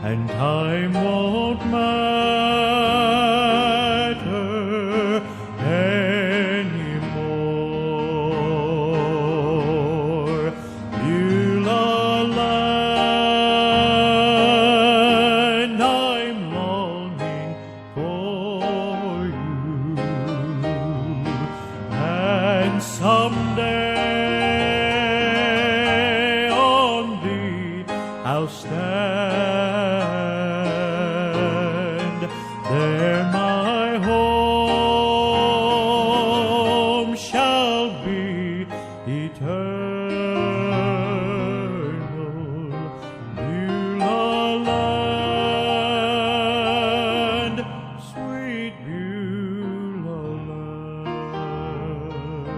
and time won't matter anymore. Beulah land, I'm longing for you, and someday on thee I'll stand. There my home shall be eternal. Beulah land, sweet Beulah land.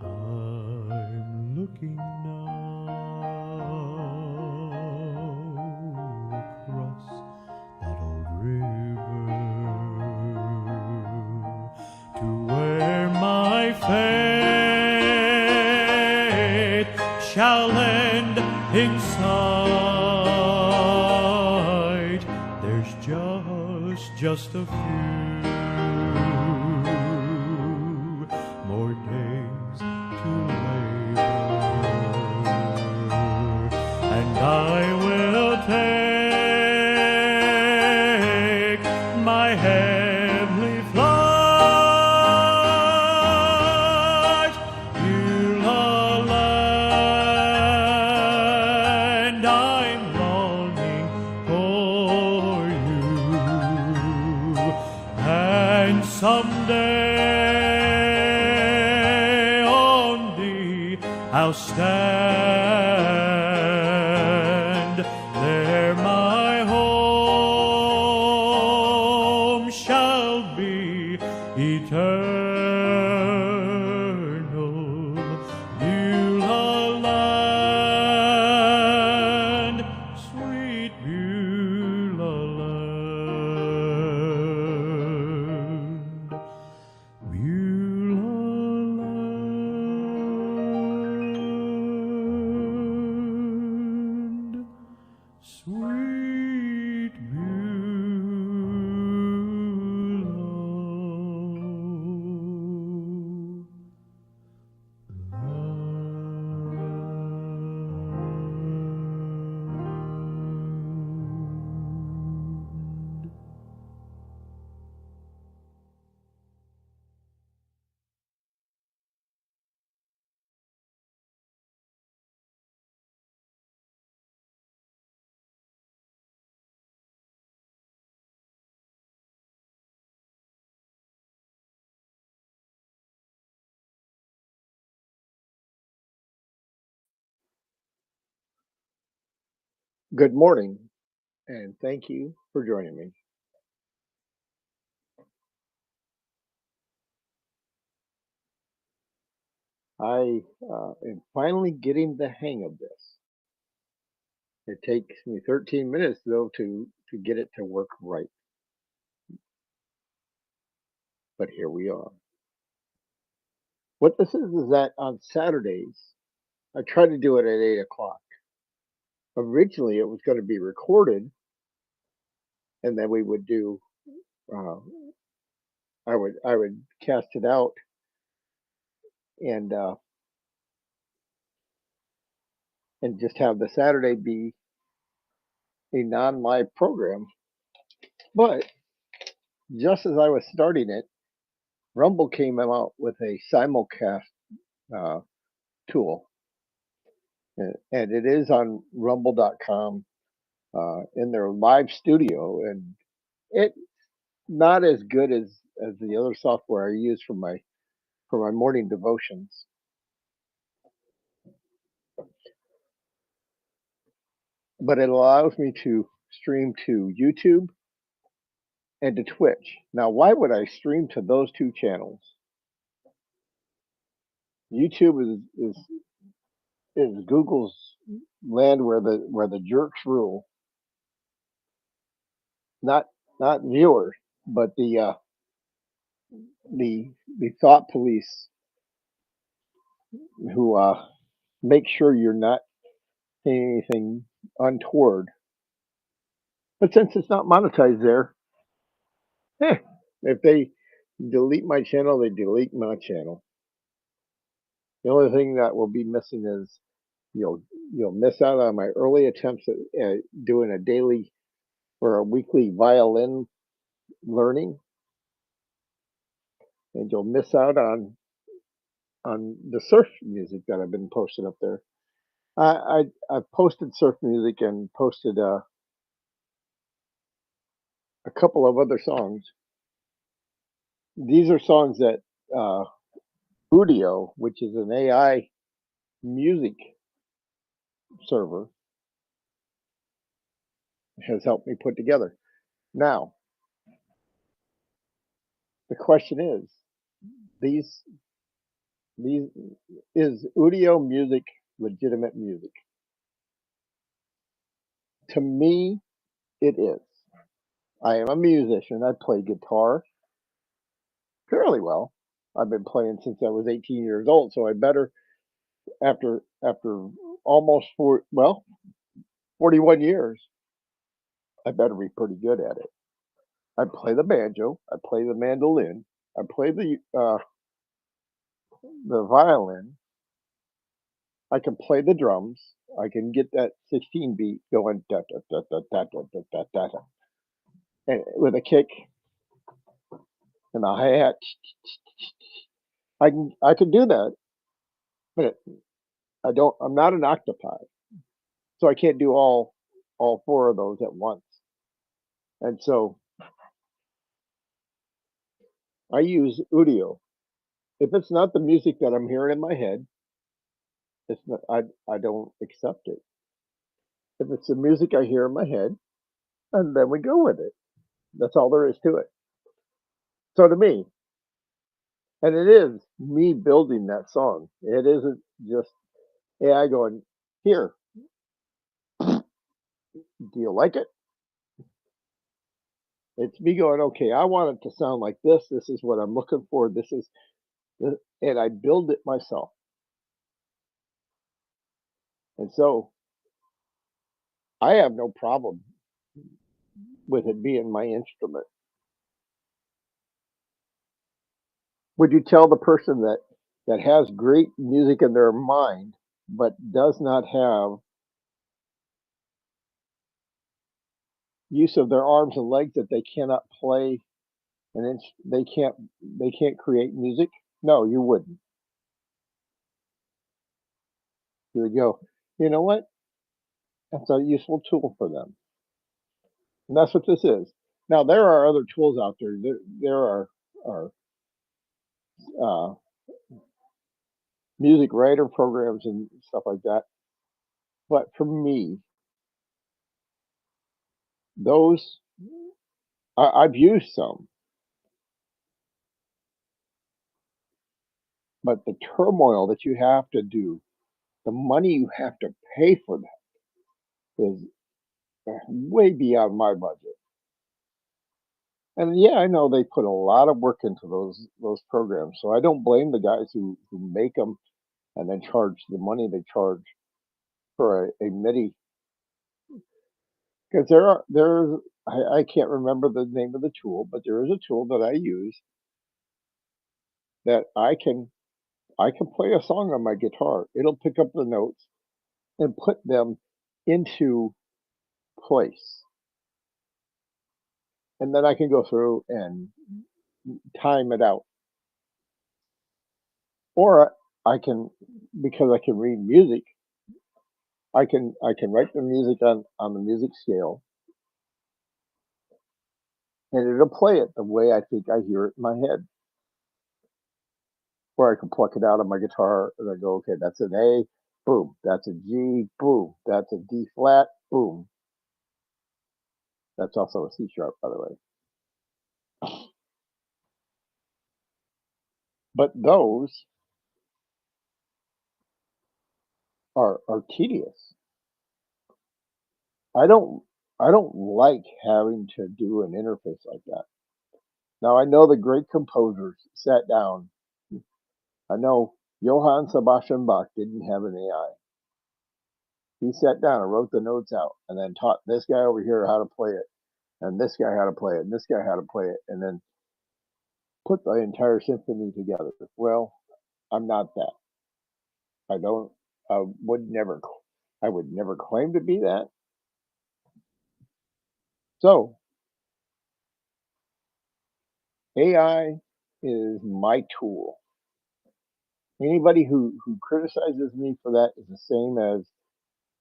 I'm looking now across that old river to where my faith shall end in sight. There's just a few more days to labor, and I will take my heavenly flight. Beulah land, I'm longing for you, and someday on thee I'll stand. There my home shall be eternal. Beulah land, sweet Beulah land. Beulah land, sweet Beulah. Good morning, and thank you for joining me. I am finally getting the hang of this. It takes me 13 minutes, though, to get it to work right, but here we are. What this is that on Saturdays, I try to do it at 8 o'clock. Originally, it was going to be recorded, and then we would do, uh, I would cast it out and and just have the Saturday be a non-live program. But just as I was starting it, Rumble came out with a simulcast uh, tool, and it is on Rumble.com in their live studio, and it's not as good as the other software I use for my morning devotions, but it allows me to stream to YouTube and to Twitch. Now, why would I stream to those two channels? YouTube is Google's land where the jerks rule, not not viewers, but the thought police who make sure you're not anything untoward. But since it's not monetized there, eh, if they delete my channel, they delete my channel. The only thing that will be missing is you'll you'll miss out on my early attempts at doing a daily or a weekly violin learning, and you'll miss out on the surf music that I've been posting up there. I've posted surf music and posted a couple of other songs. These are songs that uh, Udio, which is an AI music server, has helped me put together. Now, the question is, these these is Udio music legitimate music? To me, it is. I am a musician. I play guitar fairly well. I've been playing since I was 18 years old, so I better after almost 41 years, I better be pretty good at it. I play the banjo, I play the mandolin, I play the violin, I can play the drums, I can get that 16 beat going da da da da da da da da da, da, and with a kick and a hi hat. I can do that, but I'm not an octopi, so I can't do all four of those at once. And so I use Udio. If it's not the music that I'm hearing in my head, it's not, I don't accept it. If it's the music I hear in my head, and then we go with it. That's all there is to it. So to me, and it is me building that song. It isn't just AI going, here, do you like it? It's me going, okay, I want it to sound like this. This is what I'm looking for. And I build it myself. And so I have no problem with it being my instrument. Would you tell the person that has great music in their mind but does not have use of their arms and legs that they cannot play and they can't create music? No, you wouldn't. You would go, you know what? That's a useful tool for them. And that's what this is. Now there are other tools out there. There are uh, music writer programs and stuff like that. But for me, those I've used some, but the turmoil that you have to do, the money you have to pay for that is way beyond my budget. And yeah, I know they put a lot of work into those programs, so I don't blame the guys who make them and then charge the money they charge for a MIDI because I can't remember the name of the tool, but there is a tool that I use that I can play a song on my guitar. It'll pick up the notes and put them into place. And then I can go through and time it out. Or I can, because I can read music, I can write the music on the music scale and it'll play it the way I think I hear it in my head. Or I can pluck it out of my guitar and I go, okay, that's an A, boom, that's a G, boom, that's a D flat, boom. That's also a C sharp, by the way. But those are tedious. I don't I don't like having to do an interface like that. Now I know the great composers sat down. I know Johann Sebastian Bach didn't have an AI. He sat down and wrote the notes out and then taught this guy over here how to play it, and this guy how to play it, and this guy how to play it, and then put the entire symphony together. Well, I'm not that. I don't. I would never. I would never claim to be that. So AI is my tool. Anybody who criticizes me for that is the same as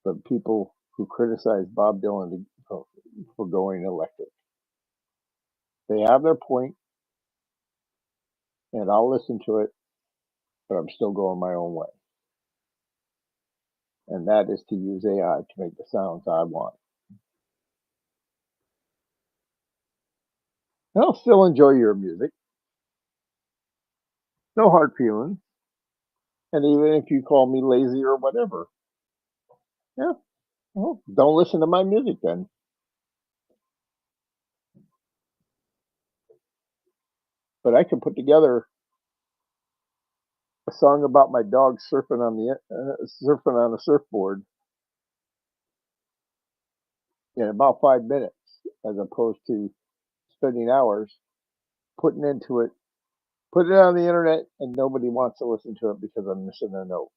the people who criticize Bob Dylan for going electric. They have their point, and I'll listen to it, but I'm still going my own way. And that is to use AI to make the sounds I want. And I'll still enjoy your music. No hard feelings. And even if you call me lazy or whatever, yeah, well, don't listen to my music then. But I can put together a song about my dog surfing on a surfboard in about 5 minutes, as opposed to spending hours putting into it, put it on the internet, and nobody wants to listen to it because I'm missing a note.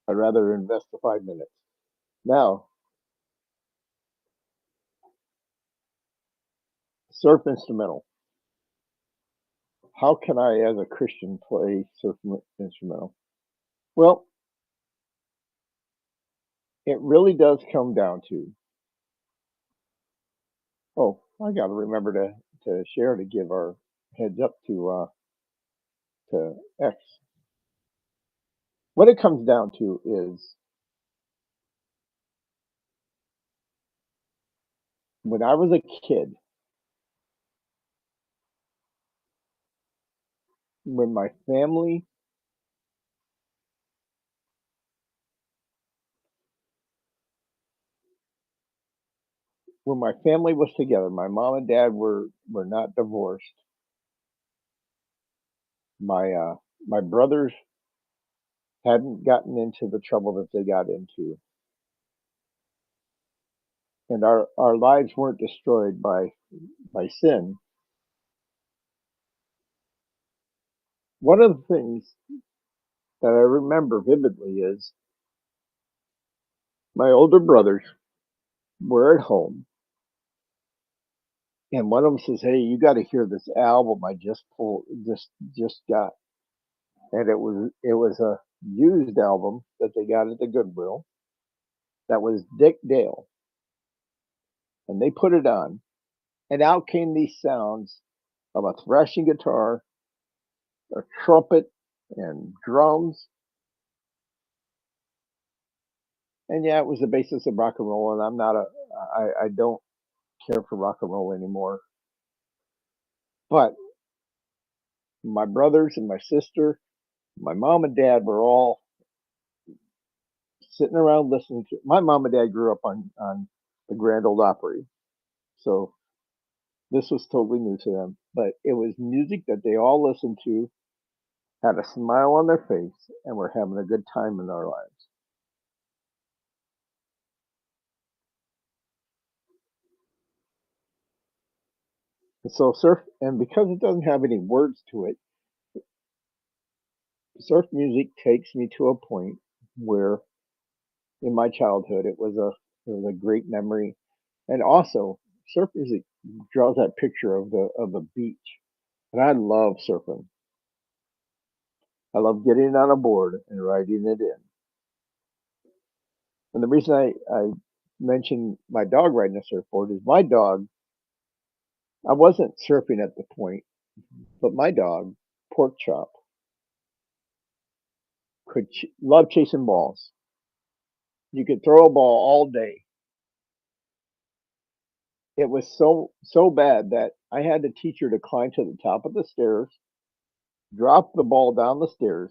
I'd rather invest the 5 minutes. Now, surf instrumental. How can I, as a Christian, play surf instrumental? Well, it really does come down to. Oh, I got to remember to share to give our heads up to X. What it comes down to is when I was a kid, when my family when my family was together, my mom and dad were not divorced. My brothers hadn't gotten into the trouble that they got into, and our lives weren't destroyed by sin. One of the things that I remember vividly is my older brothers were at home, and one of them says, "Hey, you got to hear this album I just got," and it was a used album that they got at the Goodwill that was Dick Dale, and they put it on, and out came these sounds of a thrashing guitar, a trumpet, and drums, and yeah, it was the basis of rock and roll, and I don't care for rock and roll anymore, but my brothers and my sister, my mom and dad were all sitting around listening to. My mom and dad grew up on the Grand Ole Opry, so this was totally new to them. But it was music that they all listened to, had a smile on their face, and were having a good time in their lives. And so surf, and because it doesn't have any words to it, surf music takes me to a point where, in my childhood, it was a great memory, and also surf music draws that picture of the beach, and I love surfing. I love getting on a board and riding it in. And the reason I mentioned my dog riding a surfboard is my dog. I wasn't surfing at the point, but my dog, Pork Chop, love chasing balls. You could throw a ball all day. It was so bad that I had to teach her to climb to the top of the stairs, drop the ball down the stairs,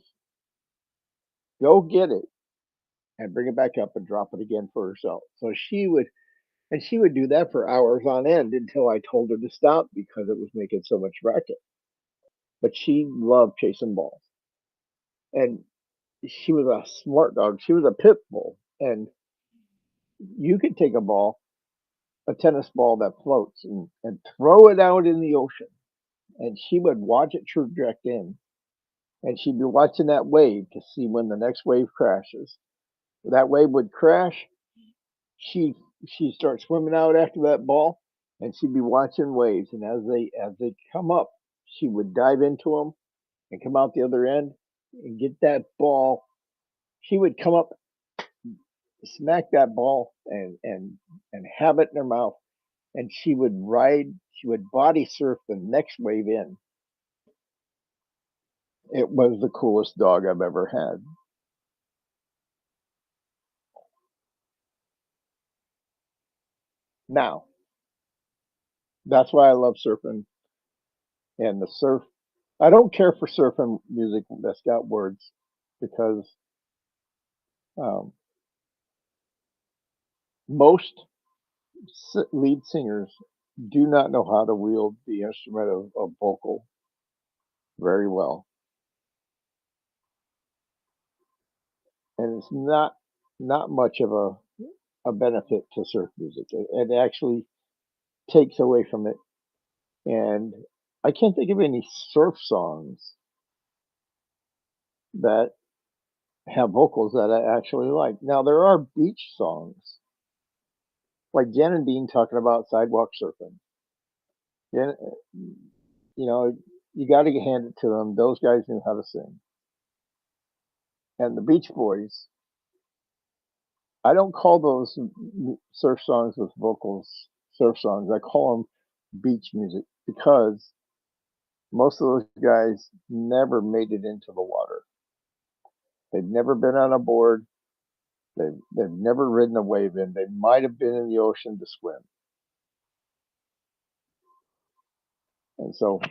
go get it, and bring it back up and drop it again for herself. So she would do that for hours on end until I told her to stop because it was making so much racket. But she loved chasing balls. And she was a smart dog. She was a pit bull, and you could take a ball, a tennis ball that floats, and throw it out in the ocean, and she would watch it traject in, and she'd be watching that wave to see when the next wave crashes. That wave would crash. She she'd start swimming out after that ball, and she'd be watching waves. And as they come up, she would dive into them and come out the other end and get that ball. She would come up, smack that ball, and have it in her mouth. And she would ride. She would body surf the next wave in. It was the coolest dog I've ever had. Now, that's why I love surfing and the surf. I don't care for surfing music that's got words because um, most lead singers do not know how to wield the instrument of vocal very well, and it's not much of a benefit to surf music. It actually takes away from it, and I can't think of any surf songs that have vocals that I actually like. Now there are beach songs like Jen and Dean talking about sidewalk surfing. Jen, you know, you got to hand it to them. Those guys knew how to sing. And the Beach Boys, I don't call those surf songs with vocals surf songs. I call them beach music because most of those guys never made it into the water. They've never been on a board. They've never ridden a wave in. They might have been in the ocean to swim. And so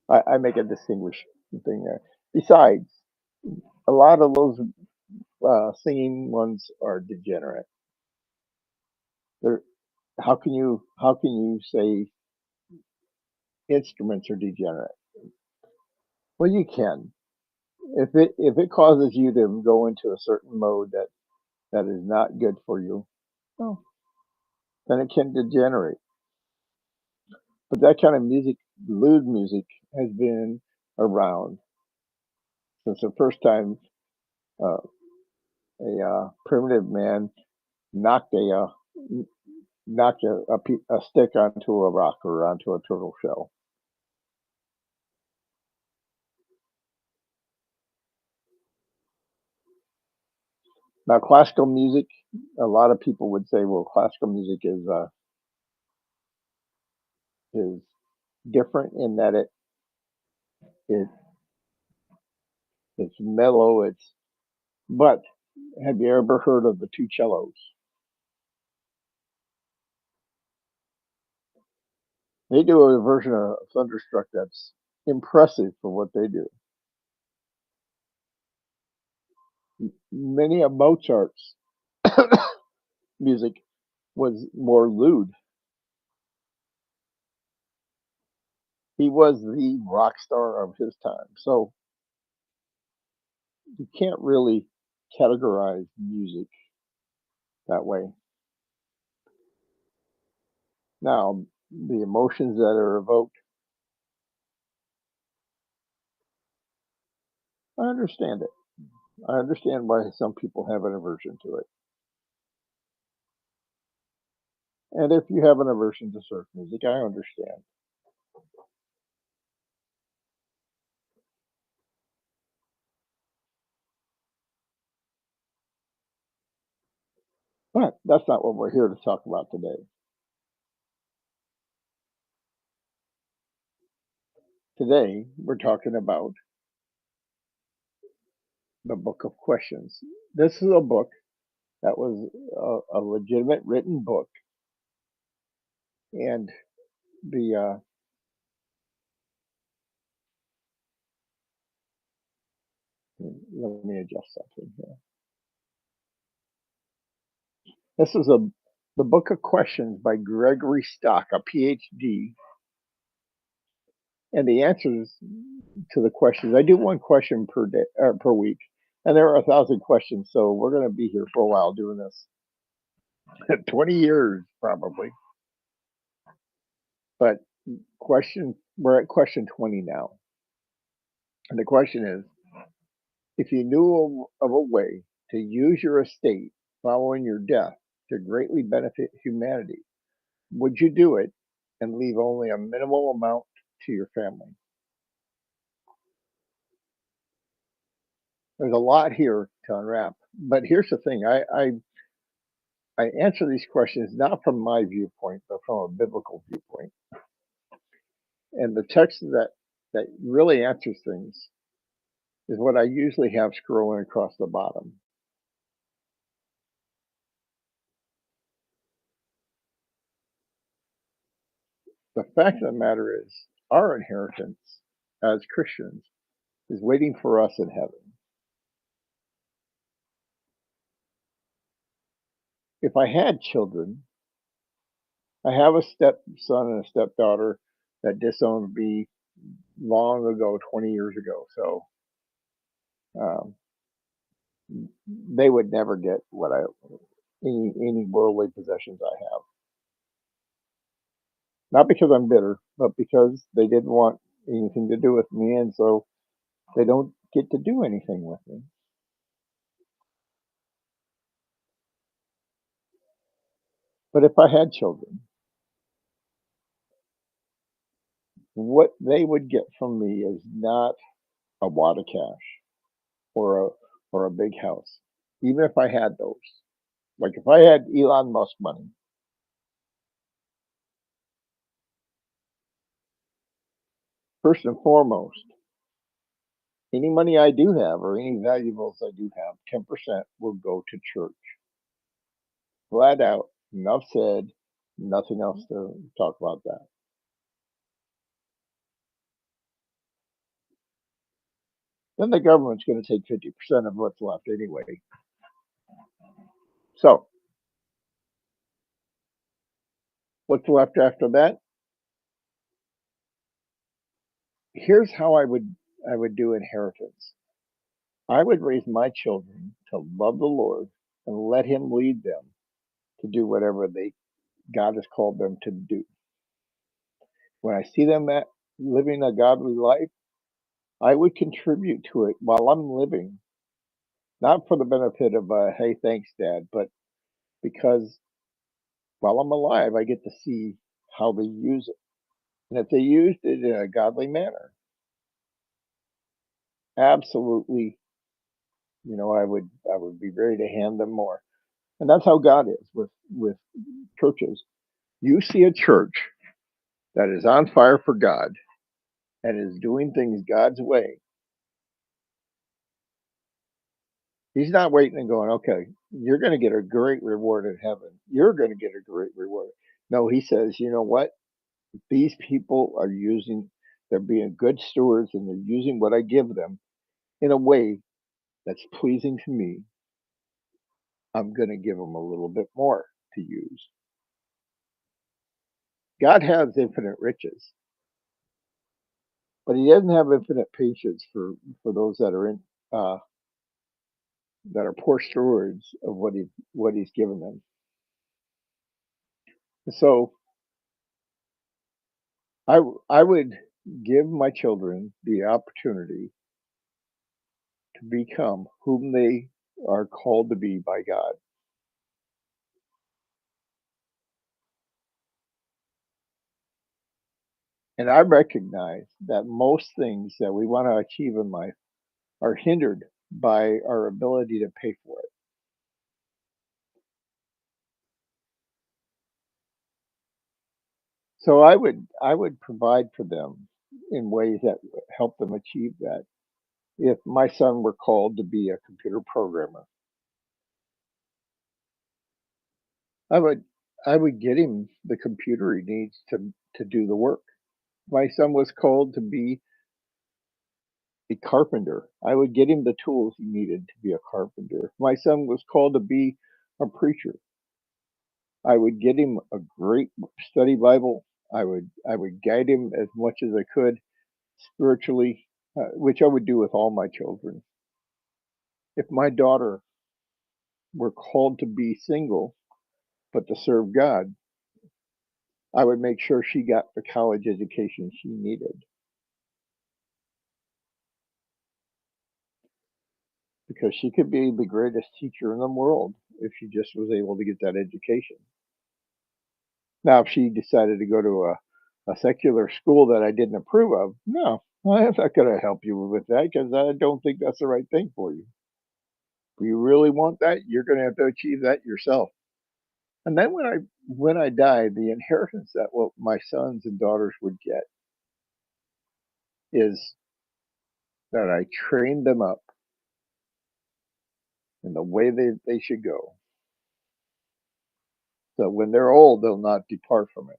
I make a distinguishing thing there. Besides, a lot of those singing ones are degenerate. They're, how can you say instruments are degenerate? Well, you can. If it causes you to go into a certain mode that is not good for you, well, then it can degenerate. But that kind of music, lewd music, has been around since the first time uh, a primitive man knocked a stick onto a rock or onto a turtle shell. Now, classical music, a lot of people would say, well, classical music is different in that it it's mellow. But have you ever heard of the two cellos? They do a version of Thunderstruck that's impressive for what they do. Many of Mozart's music was more lewd. He was the rock star of his time. So you can't really categorize music that way. Now, the emotions that are evoked, I understand it. I understand why some people have an aversion to it. And if you have an aversion to surf music, I understand. But that's not what we're here to talk about today. Today, we're talking about the Book of Questions. This is a book that was a legitimate written book, and the let me adjust something here. This is the Book of Questions by Gregory Stock, a Ph.D., And the answers to the questions, I do one question per day or per week, and there are 1,000 questions. So we're going to be here for a while doing this, 20 years probably. But we're at question 20 now, and the question is: if you knew of a way to use your estate following your death to greatly benefit humanity, would you do it and leave only a minimal amount to your family? There's a lot here to unwrap, but here's the thing: I answer these questions not from my viewpoint, but from a biblical viewpoint. And the text that really answers things is what I usually have scrolling across the bottom. The fact of the matter is, our inheritance as Christians is waiting for us in heaven. If I had children, I have a stepson and a stepdaughter that disowned me long ago, 20 years ago. So um, they would never get any worldly possessions I have. Not because I'm bitter, but because they didn't want anything to do with me, and so they don't get to do anything with me. But if I had children, what they would get from me is not a wad of cash or a big house. Even if I had those, like if I had Elon Musk money, first and foremost, any money I do have or any valuables I do have, 10% will go to church. Flat out, enough said, nothing else to talk about that. Then the government's going to take 50% of what's left anyway. So what's left after that? Here's how I would do inheritance. I would raise my children to love the Lord and let Him lead them to do whatever God has called them to do. When I see them living a godly life, I would contribute to it while I'm living, not for the benefit of hey, thanks, Dad, but because while I'm alive, I get to see how they use it, and if they used it in a godly manner, absolutely, I would be ready to hand them more. And that's how God is with churches. You see a church that is on fire for God and is doing things God's way. He's not waiting and going, okay, you're going to get a great reward in heaven. You're going to get a great reward. No, he says, you know what? These people they're being good stewards and they're using what I give them in a way that's pleasing to me. I'm going to give them a little bit more to use. God has infinite riches, but he doesn't have infinite patience for those uh, that are poor stewards of what he's given them. So I would give my children the opportunity to become whom they are called to be by God. And I recognize that most things that we want to achieve in life are hindered by our ability to pay for it. So I would provide for them in ways that help them achieve that. If my son were called to be a computer programmer, I would I would get him the computer he needs to do the work. My son was called to be a carpenter. I would get him the tools he needed to be a carpenter. If my son was called to be a preacher, I would get him a great study Bible. I would guide him as much as I could spiritually, which I would do with all my children. If my daughter were called to be single but to serve God, I would make sure she got the college education she needed because she could be the greatest teacher in the world if she just was able to get that education. Now, if she decided to go to a secular school that I didn't approve of, no, I'm not going to help you with that because I don't think that's the right thing for you. If you really want that, you're going to have to achieve that yourself. And then when I die, the inheritance that what my sons and daughters would get is that I trained them up in the way they should go. So when they're old, they'll not depart from it.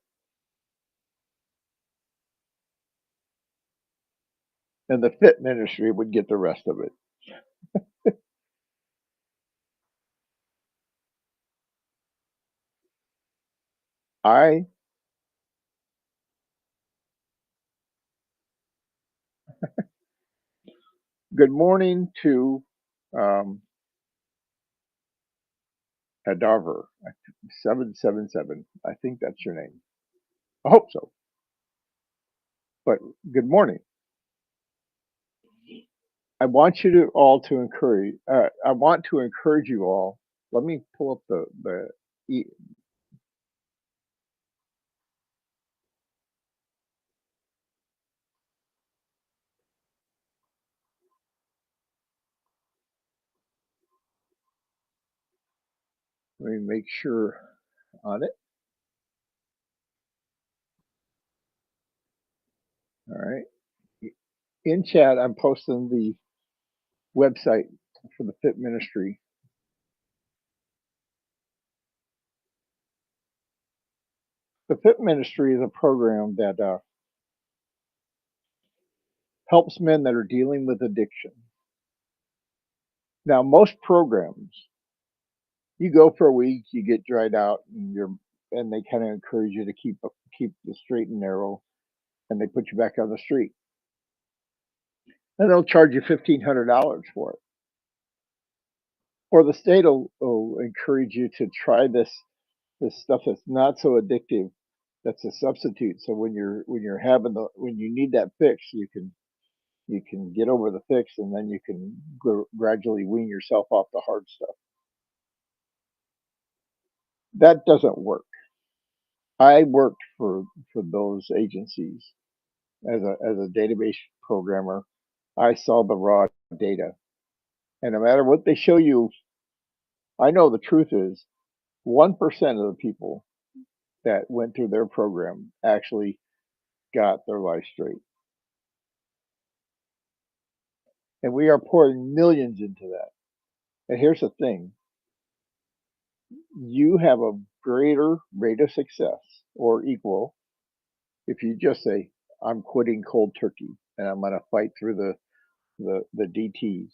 And the fit ministry would get the rest of it. I Good morning to um, Adaver 777. I think that's your name. I hope so. But good morning. I want to encourage you all. Let me pull up the e- let me make sure on it. All right. In chat, I'm posting the website for the Fit Ministry. The Fit Ministry is a program that helps men that are dealing with addiction. Now, most programs, you go for a week, you get dried out, and they kind of encourage you to keep the straight and narrow, and they put you back on the street, and they'll charge you $1,500 for it. Or the state will encourage you to try this stuff that's not so addictive. That's a substitute. So when you need that fix, you can get over the fix, and then you can gradually wean yourself off the hard stuff. That doesn't work. I worked for those agencies as a database programmer. I saw the raw data, and no matter what they show you, I know the truth is 1% of the people that went through their program actually got their life straight, and we are pouring millions into that. And here's the thing: you have a greater rate of success or equal if you just say, "I'm quitting cold turkey and I'm going to fight through the DTs."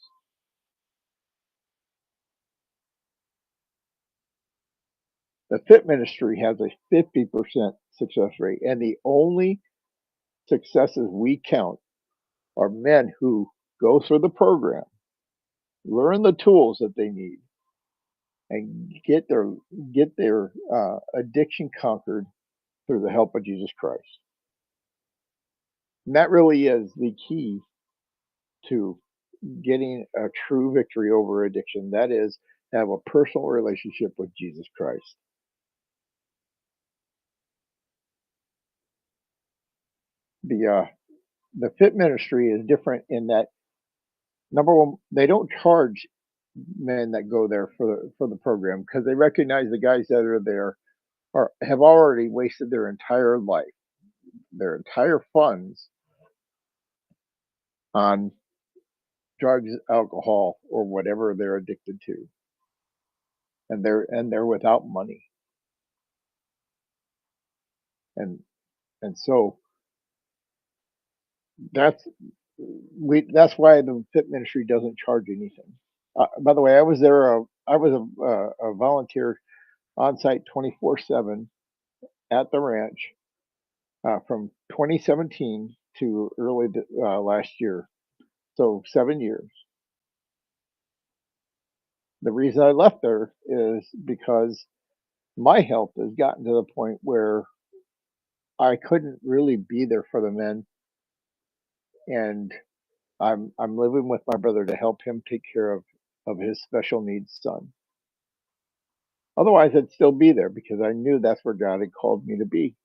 The Fit Ministry has a 50% success rate, and the only successes we count are men who go through the program, learn the tools that they need, and get their addiction conquered through the help of Jesus Christ. And that really is the key to getting a true victory over addiction. That is, have a personal relationship with Jesus Christ. The uh, the Fit Ministry is different in that number one, they don't charge men that go there for the program because they recognize the guys that are there have already wasted their entire life, their entire funds on drugs, alcohol, or whatever they're addicted to, and they're without money, and and so that's that's why the Fit Ministry doesn't charge anything. By the way, I was a volunteer on site 24/7 at the ranch from 2017 to early last year, so 7 years. The reason I left there is because my health has gotten to the point where I couldn't really be there for the men, and I'm living with my brother to help him take care of his special needs son. Otherwise, I'd still be there because I knew that's where God had called me to be.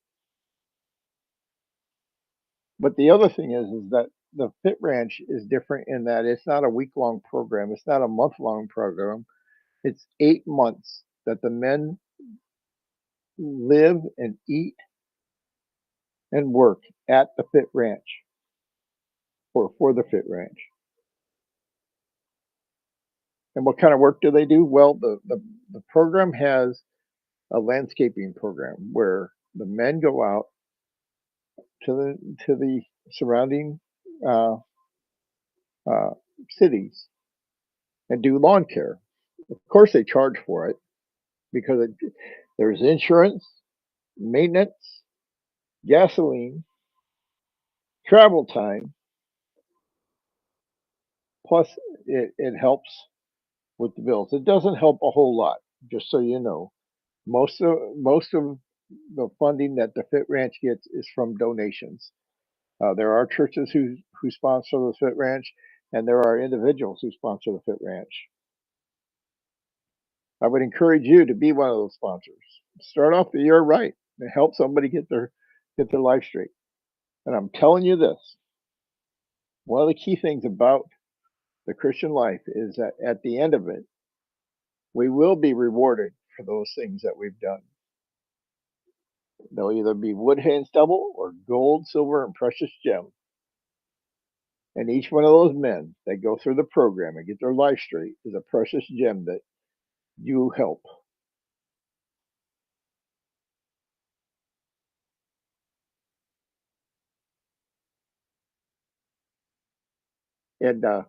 But the other thing is that the Fit Ranch is different in that it's not a week-long program. It's not a month-long program. It's 8 months that the men live and eat and work at the Fit Ranch or for the Fit Ranch. And what kind of work do they do? Well, the program has a landscaping program where the men go out to the surrounding uh, uh, cities and do lawn care. Of course, they charge for it because there's insurance, maintenance, gasoline, travel time, plus it helps with the bills. It doesn't help a whole lot, just so you know. Most of the funding that the Fit Ranch gets is from donations. There are churches who sponsor the Fit Ranch, and there are individuals who sponsor the Fit Ranch. I would encourage you to be one of those sponsors. Start off the year right and help somebody get their life straight. And I'm telling you this: one of the key things about the Christian life is that at the end of it, we will be rewarded for those things that we've done. They'll either be wood, hay, and stubble, or gold, silver, and precious gem. And each one of those men that go through the program and get their life straight is a precious gem that you help. And that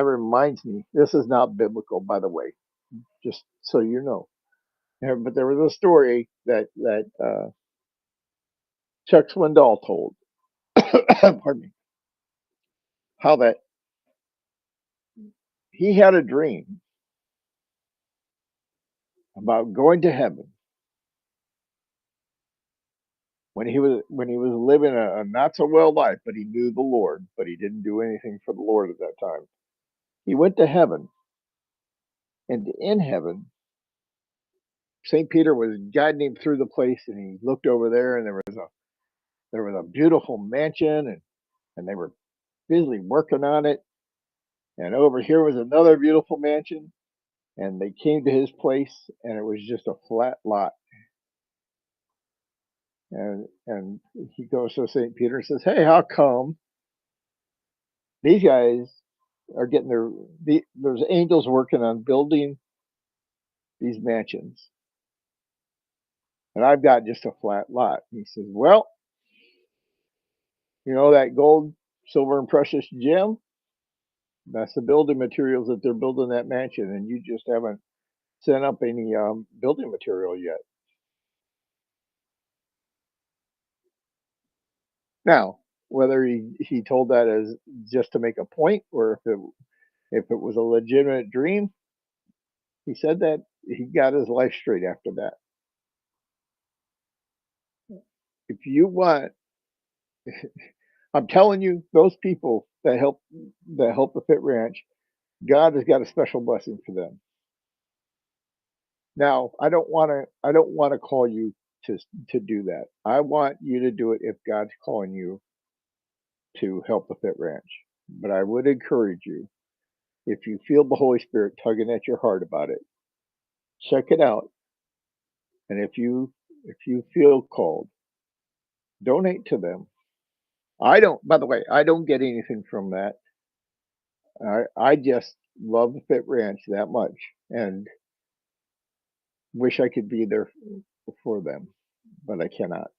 reminds me, this is not biblical, by the way, just so you know. But there was a story that Chuck Swindoll told. Pardon me. How that he had a dream about going to heaven when he was living a not so well life, but he knew the Lord, but he didn't do anything for the Lord at that time. He went to heaven, and in heaven, St. Peter was guiding him through the place, and he looked over there, and there was a beautiful mansion, and they were busily working on it. And over here was another beautiful mansion, and they came to his place, and it was just a flat lot. And he goes to St. Peter and says, "Hey, how come these guys are getting there's angels working on building these mansions, and I've got just a flat lot?" And he says, "Well, that gold, silver, and precious gem, that's the building materials that they're building that mansion, and you just haven't sent up any building material yet." Now, whether he told that as just to make a point, or if it was a legitimate dream, he said that he got his life straight after that. If you want, I'm telling you, those people that help the Fit Ranch, God has got a special blessing for them. Now, I don't want to call you to do that. I want you to do it if God's calling you to help the Fit Ranch. But I would encourage you, if you feel the Holy Spirit tugging at your heart about it, check it out. And if you feel called, donate to them. I don't, by the way, I don't get anything from that. I just love the Fit Ranch that much and wish I could be there for them, but I cannot.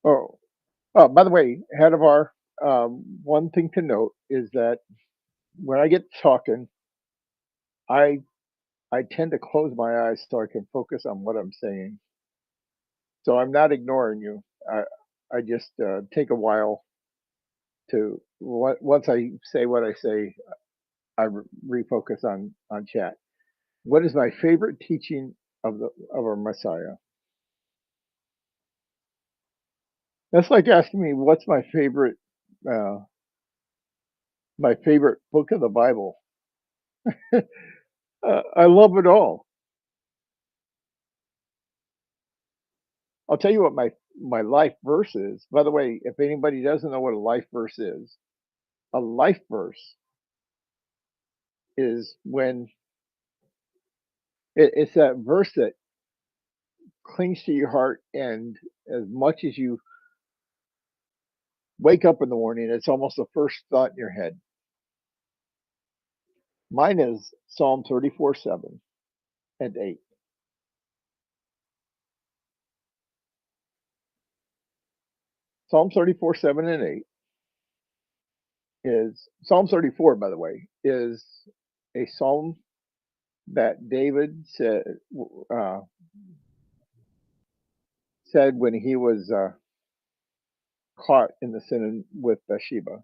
Oh, by the way, head of our one thing to note is that when I get talking, I I tend to close my eyes so I can focus on what I'm saying. So I'm not ignoring you. I just take a while to once I say what I say, I refocus on chat. What is my favorite teaching of our Messiah? That's like asking me what's uh, my favorite book of the Bible. I love it all. I'll tell you what my life verse is. By the way, if anybody doesn't know what a life verse is, a life verse is when it's that verse that clings to your heart, and as much as you wake up in the morning, it's almost the first thought in your head. Mine is Psalm 34:7 and 8. Psalm 34:7 and 8 is Psalm 34, by the way, is a psalm that David uh, said when he was caught in the sin with Bathsheba.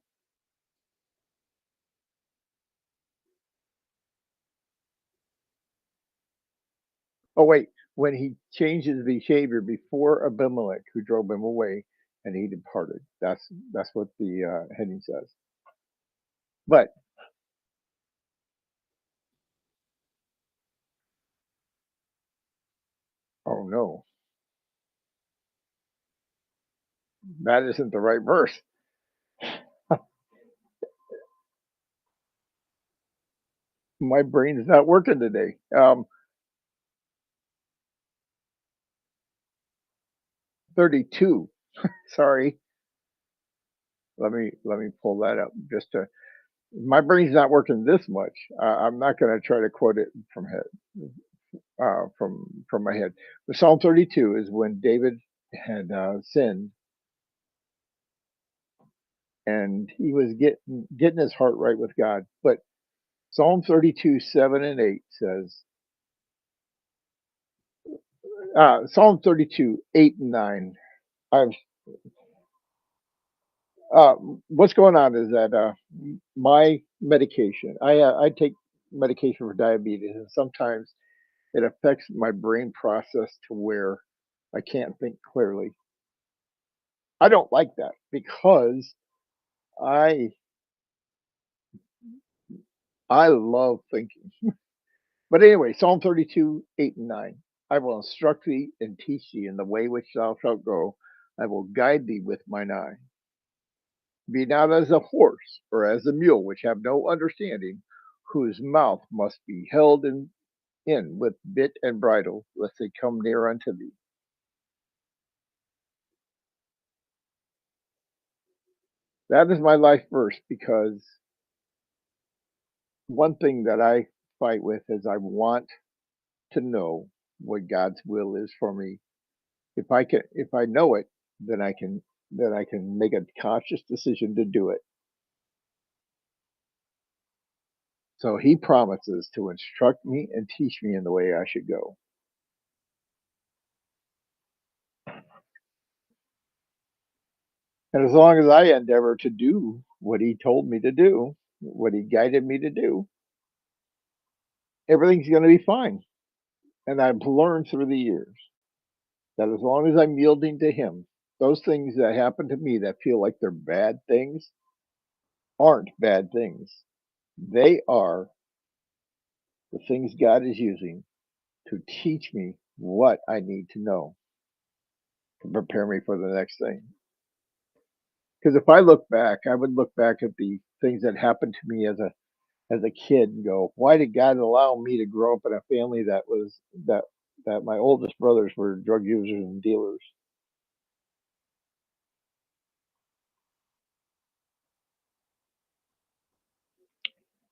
Oh wait, when he changed his behavior before Abimelech, who drove him away, and he departed. That's what the heading says. But oh no, that isn't the right verse. My brain is not working today. 32. Sorry, let me pull that up. Just to my brain's not working this much. I'm not going to try to quote it from my head. The Psalm 32 is when David had sinned, and he was getting his heart right with God. But Psalm 32:7 and 8 says, Psalm 32:8 and 9. I've what's going on is that my medication. I take medication for diabetes, and sometimes it affects my brain process to where I can't think clearly. I don't like that because I I love thinking. But anyway, Psalm 32:8 and 9. I will instruct thee and teach thee in the way which thou shalt go. I will guide thee with mine eye. Be not as a horse or as a mule, which have no understanding, whose mouth must be held in with bit and bridle, lest they come near unto thee. That is my life verse because one thing that I fight with is I want to know what God's will is for me. If I know it, then I can make a conscious decision to do it. So he promises to instruct me and teach me in the way I should go. And as long as I endeavor to do what he told me to do, what he guided me to do, everything's going to be fine. And I've learned through the years that as long as I'm yielding to him, those things that happen to me that feel like they're bad things aren't bad things. They are the things God is using to teach me what I need to know to prepare me for the next thing. Because if I look back, I would look back at the things that happened to me as a kid and go, why did God allow me to grow up in a family that that my oldest brothers were drug users and dealers?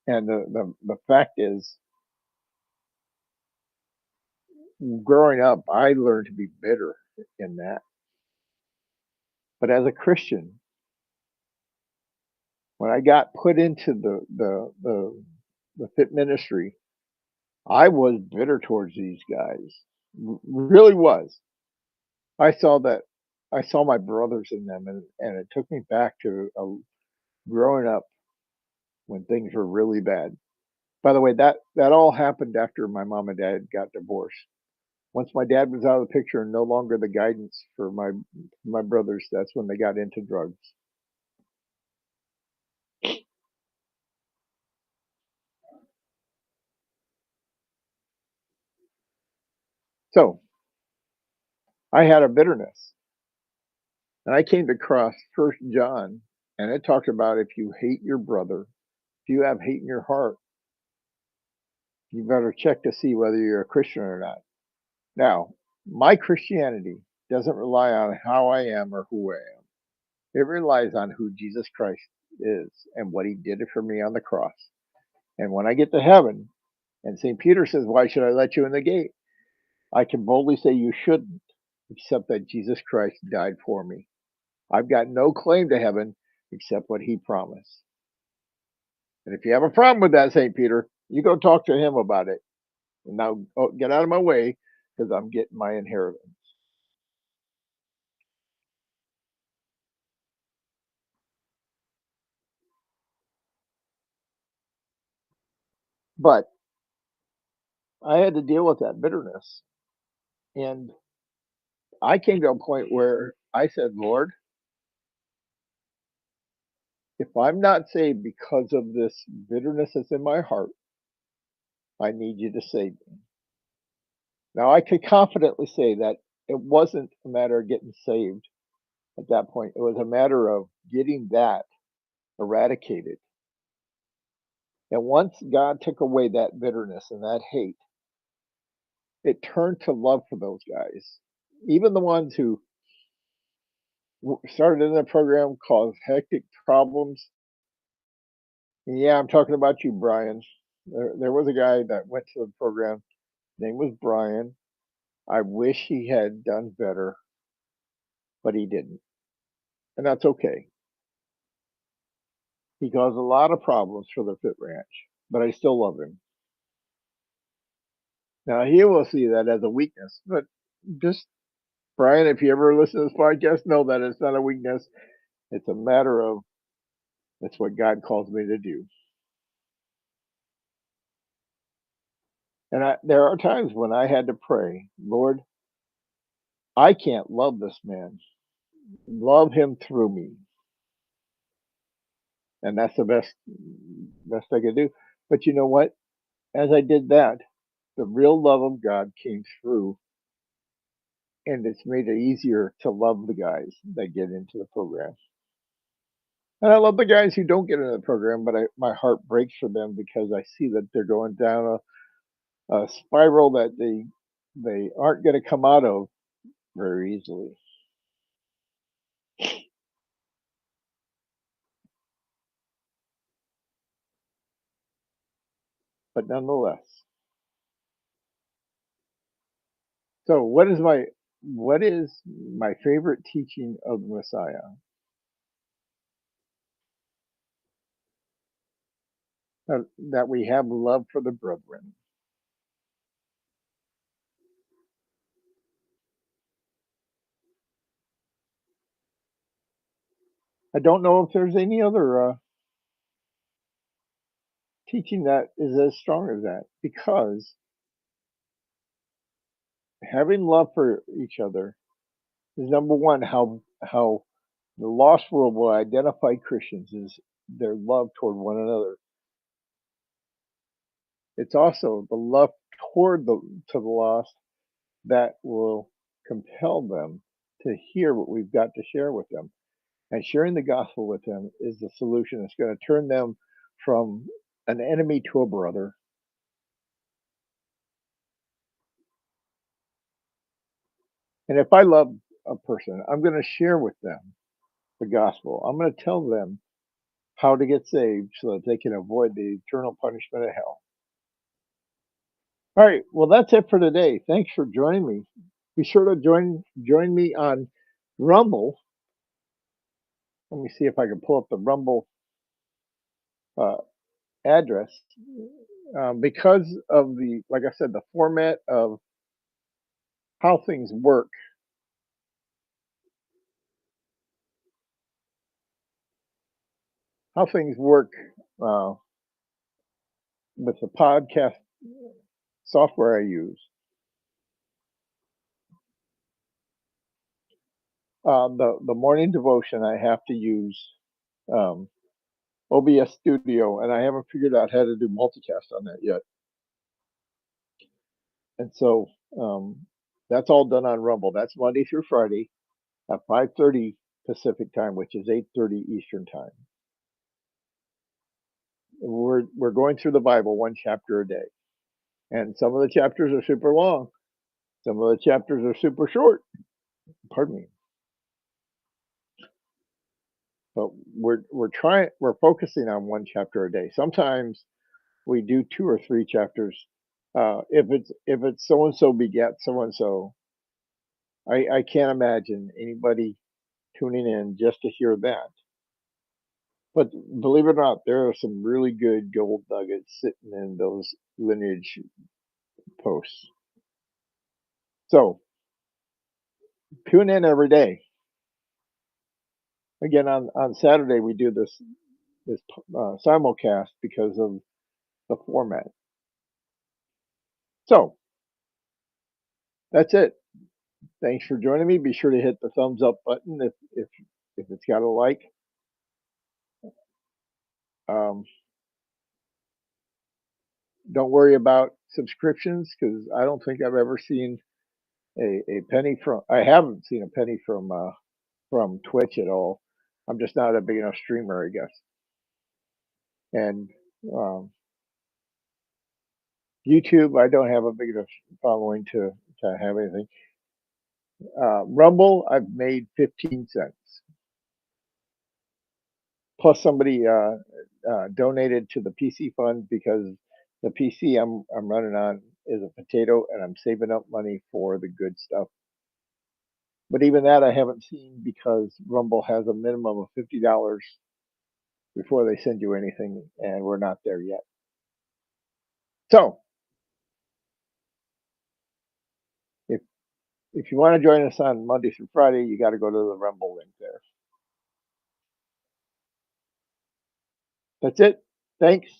And the fact is, growing up, I learned to be bitter in that. But as a Christian, when I got put into the fit ministry, I was bitter towards these guys. Really was. I saw that. I saw my brothers in them, and it took me back to growing up when things were really bad. By the way, that all happened after my mom and dad got divorced. Once my dad was out of the picture and no longer the guidance for my brothers, that's when they got into drugs. So I had a bitterness, and I came across First John, and it talked about if you hate your brother, if you have hate in your heart, you better check to see whether you're a Christian or not. Now, my Christianity doesn't rely on how I am or who I am. It relies on who Jesus Christ is and what he did for me on the cross. And when I get to heaven, and St. Peter says, "Why should I let you in the gate?" I can boldly say, "You shouldn't, except that Jesus Christ died for me. I've got no claim to heaven except what he promised." And if you have a problem with that, St. Peter, you go talk to him about it. And now get out of my way because I'm getting my inheritance. But I had to deal with that bitterness. And I came to a point where I said, "Lord, if I'm not saved because of this bitterness that's in my heart, I need you to save me." Now, I could confidently say that it wasn't a matter of getting saved at that point. It was a matter of getting that eradicated. And once God took away that bitterness and that hate, it turned to love for those guys. Even the ones who started in the program caused hectic problems. And yeah, I'm talking about you, Brian. There was a guy that went to the program. His name was Brian. I wish he had done better, but he didn't. And that's okay. He caused a lot of problems for the Fit Ranch, but I still love him. Now, he will see that as a weakness, but just, Brian, if you ever listen to this podcast, know that it's not a weakness. It's a matter of it's what God calls me to do. And there are times when I had to pray, "Lord, I can't love this man. Love him through me." And that's the best I could do. But you know what? As I did that, the real love of God came through, and it's made it easier to love the guys that get into the program. And I love the guys who don't get into the program, but my heart breaks for them because I see that they're going down a spiral that they aren't going to come out of very easily. But nonetheless, so what is my favorite teaching of the Messiah? That we have love for the brethren. I don't know if there's any other teaching that is as strong as that, because having love for each other is number one. How the lost world will identify Christians is their love toward one another. It's also the love toward the lost that will compel them to hear what we've got to share with them. And sharing the gospel with them is the solution. It's going to turn them from an enemy to a brother. And if I love a person, I'm going to share with them the gospel. I'm going to tell them how to get saved so that they can avoid the eternal punishment of hell. All right. Well, that's it for today. Thanks for joining me. Be sure to join me on Rumble. Let me see if I can pull up the Rumble uh, address, because of the, like I said, the format of how things work. How things work uh, with the podcast software I use. The morning devotion I have to use um, OBS Studio, and I haven't figured out how to do multicast on that yet. And so that's all done on Rumble. That's Monday through Friday at 5:30 Pacific time, which is 8:30 Eastern time. We're going through the Bible one chapter a day, and some of the chapters are super long. Some of the chapters are super short. Pardon me. But we're focusing on one chapter a day. Sometimes we do two or three chapters. If it's so and so begat so and so, I can't imagine anybody tuning in just to hear that. But believe it or not, there are some really good gold nuggets sitting in those lineage posts. So tune in every day. Again, on Saturday we do this simulcast because of the format. So that's it. Thanks for joining me. Be sure to hit the thumbs up button if it's got a like. Um, don't worry about subscriptions because I don't think I've ever seen a penny from. I haven't seen a penny from Twitch at all. I'm just not a big enough streamer, I guess. And um, YouTube, I don't have a big enough following to have anything. Rumble, I've made 15 cents. Plus, somebody donated to the PC fund because the PC I'm running on is a potato, and I'm saving up money for the good stuff. But even that I haven't seen because Rumble has a minimum of $50 before they send you anything, and we're not there yet. So if if you want to join us on Monday through Friday, you got to go to the Rumble link there. That's it. Thanks.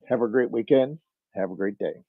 Have a great weekend. Have a great day.